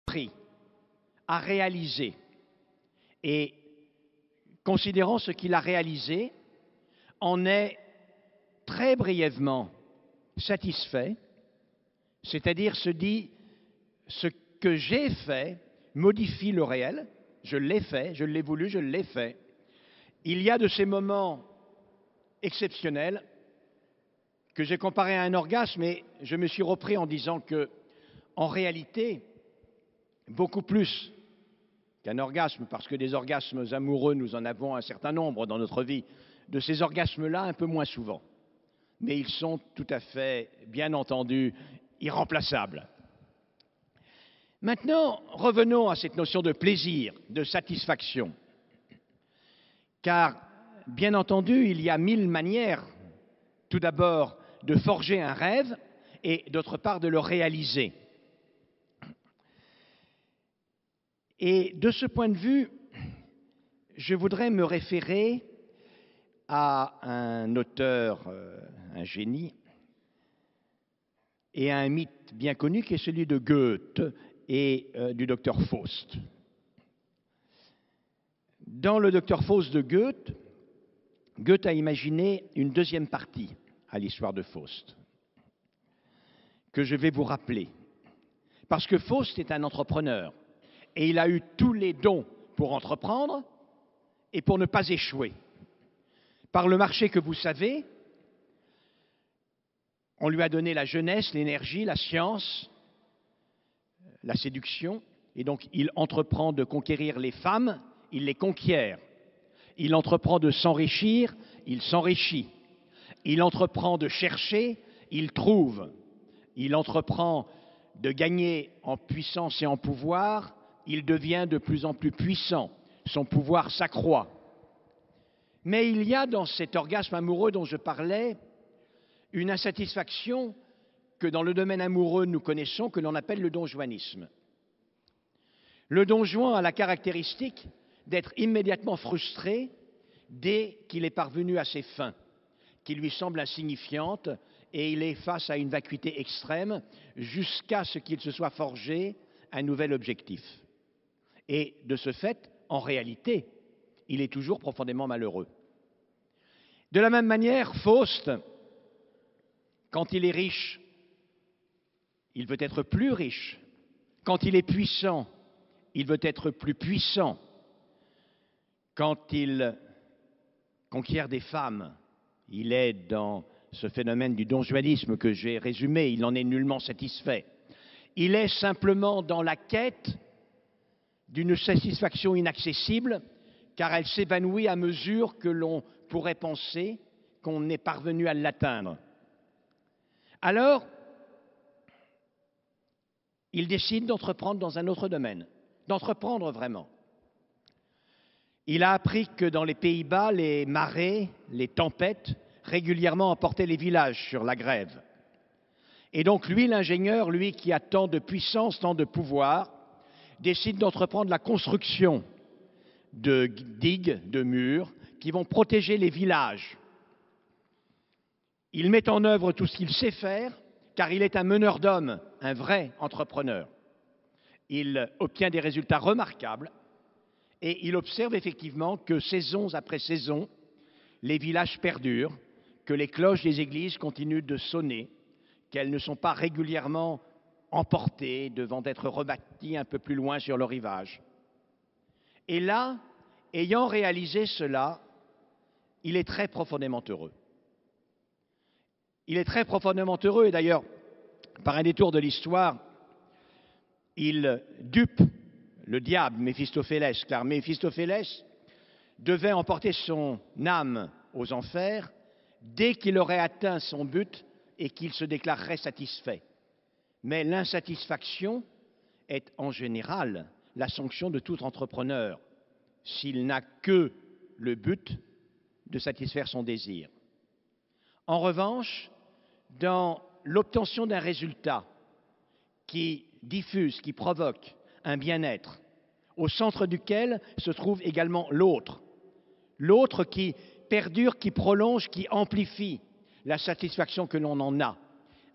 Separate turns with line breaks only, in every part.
entrepris, a réalisé, et considérant ce qu'il a réalisé, en est très brièvement satisfait, c'est-à-dire se dit ce que j'ai fait modifie le réel, je l'ai fait, je l'ai voulu, je l'ai fait. Il y a de ces moments exceptionnels que j'ai comparés à un orgasme, et je me suis repris en disant que, en réalité, beaucoup plus qu'un orgasme, parce que des orgasmes amoureux, nous en avons un certain nombre dans notre vie, de ces orgasmes-là, un peu moins souvent. Mais ils sont tout à fait, bien entendu, irremplaçables. Maintenant, revenons à cette notion de plaisir, de satisfaction. Car, bien entendu, il y a 1000 manières, tout d'abord, de forger un rêve et, d'autre part, de le réaliser. Et de ce point de vue, je voudrais me référer à un auteur, un génie, et à un mythe bien connu qui est celui de Goethe et du docteur Faust. Dans le docteur Faust de Goethe, Goethe a imaginé une deuxième partie à l'histoire de Faust, que je vais vous rappeler. Parce que Faust est un entrepreneur, et il a eu tous les dons pour entreprendre et pour ne pas échouer. Par le marché que vous savez, on lui a donné la jeunesse, l'énergie, la science, la séduction, et donc il entreprend de conquérir les femmes, il les conquiert. Il entreprend de s'enrichir, il s'enrichit. Il entreprend de chercher, il trouve. Il entreprend de gagner en puissance et en pouvoir, il devient de plus en plus puissant. Son pouvoir s'accroît. Mais il y a dans cet orgasme amoureux dont je parlais une insatisfaction que dans le domaine amoureux nous connaissons, que l'on appelle le donjuanisme. Le Don Juan a la caractéristique d'être immédiatement frustré dès qu'il est parvenu à ses fins, qui lui semblent insignifiantes, et il est face à une vacuité extrême jusqu'à ce qu'il se soit forgé un nouvel objectif. Et de ce fait, en réalité, il est toujours profondément malheureux. De la même manière, Faust, quand il est riche, il veut être plus riche. Quand il est puissant, il veut être plus puissant. Quand il conquiert des femmes, il est dans ce phénomène du donjuanisme que j'ai résumé, il n'en est nullement satisfait. Il est simplement dans la quête d'une satisfaction inaccessible, car elle s'évanouit à mesure que l'on pourrait penser qu'on est parvenu à l'atteindre. Alors, il décide d'entreprendre dans un autre domaine, d'entreprendre vraiment. Il a appris que dans les Pays-Bas, les marées, les tempêtes, régulièrement emportaient les villages sur la grève. Et donc lui, l'ingénieur, lui qui a tant de puissance, tant de pouvoir, décide d'entreprendre la construction de digues, de murs, qui vont protéger les villages. Il met en œuvre tout ce qu'il sait faire, car il est un meneur d'hommes, un vrai entrepreneur. Il obtient des résultats remarquables, et il observe effectivement que saison après saison, les villages perdurent, que les cloches des églises continuent de sonner, qu'elles ne sont pas régulièrement emportées, devant être rebâties un peu plus loin sur le rivage. Et là, ayant réalisé cela, il est très profondément heureux. Il est très profondément heureux, et d'ailleurs, par un détour de l'histoire, il dupe le diable, Méphistophélès, car Méphistophélès devait emporter son âme aux enfers dès qu'il aurait atteint son but et qu'il se déclarerait satisfait. Mais l'insatisfaction est en général la sanction de tout entrepreneur s'il n'a que le but de satisfaire son désir. En revanche, dans l'obtention d'un résultat qui diffuse, qui provoque un bien-être, au centre duquel se trouve également l'autre, l'autre qui perdure, qui prolonge, qui amplifie la satisfaction que l'on en a.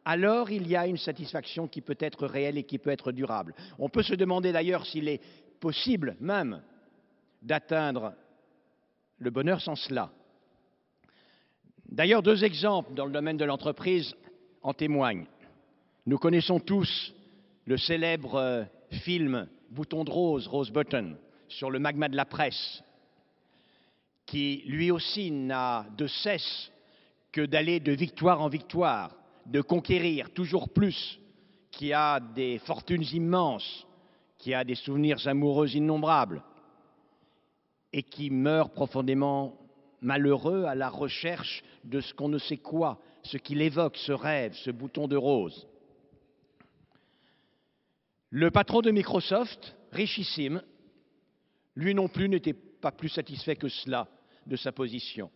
alors il y a une satisfaction qui peut être réelle et qui peut être durable. On peut se demander d'ailleurs s'il est possible même d'atteindre le bonheur sans cela. D'ailleurs, 2 exemples dans le domaine de l'entreprise en témoignent. Nous connaissons tous le célèbre film Bouton de rose, Rose Button, sur le magma de la presse, qui lui aussi n'a de cesse que d'aller de victoire en victoire, de conquérir toujours plus, qui a des fortunes immenses, qui a des souvenirs amoureux innombrables, et qui meurt profondément malheureux à la recherche de ce qu'on ne sait quoi, ce qu'il évoque, ce rêve, ce bouton de rose. Le patron de Microsoft, richissime, lui non plus n'était pas plus satisfait que cela de sa position.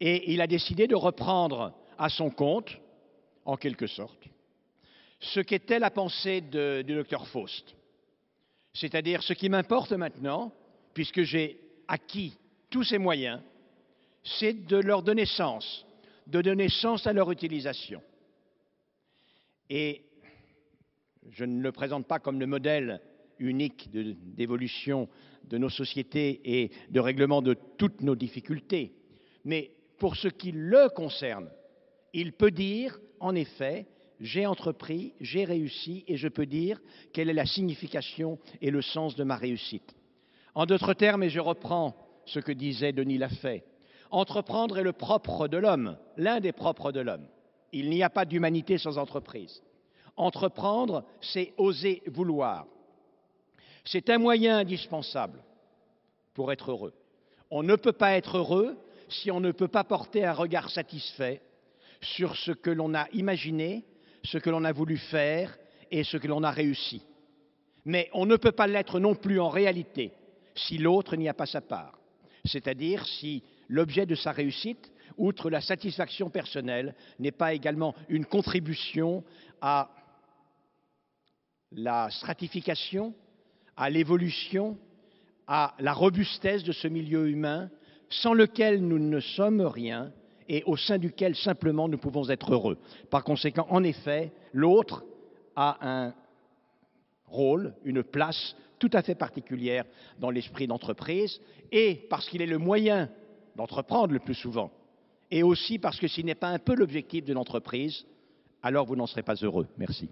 Et il a décidé de reprendre à son compte, en quelque sorte, ce qu'était la pensée du docteur Faust. C'est-à-dire, ce qui m'importe maintenant, puisque j'ai acquis tous ces moyens, c'est de leur donner sens, de donner sens à leur utilisation. Et je ne le présente pas comme le modèle unique d'évolution de nos sociétés et de règlement de toutes nos difficultés, mais pour ce qui le concerne, il peut dire, en effet, j'ai entrepris, j'ai réussi, et je peux dire quelle est la signification et le sens de ma réussite. En d'autres termes, et je reprends ce que disait Denis Lafay, entreprendre est le propre de l'homme, l'un des propres de l'homme. Il n'y a pas d'humanité sans entreprise. Entreprendre, c'est oser vouloir. C'est un moyen indispensable pour être heureux. On ne peut pas être heureux si on ne peut pas porter un regard satisfait sur ce que l'on a imaginé, ce que l'on a voulu faire et ce que l'on a réussi. Mais on ne peut pas l'être non plus en réalité si l'autre n'y a pas sa part. C'est-à-dire si l'objet de sa réussite, outre la satisfaction personnelle, n'est pas également une contribution à la stratification, à l'évolution, à la robustesse de ce milieu humain, sans lequel nous ne sommes rien et au sein duquel simplement nous pouvons être heureux. Par conséquent, en effet, l'autre a un rôle, une place tout à fait particulière dans l'esprit d'entreprise, et parce qu'il est le moyen d'entreprendre le plus souvent, et aussi parce que s'il n'est pas un peu l'objectif de l'entreprise, alors vous n'en serez pas heureux. Merci.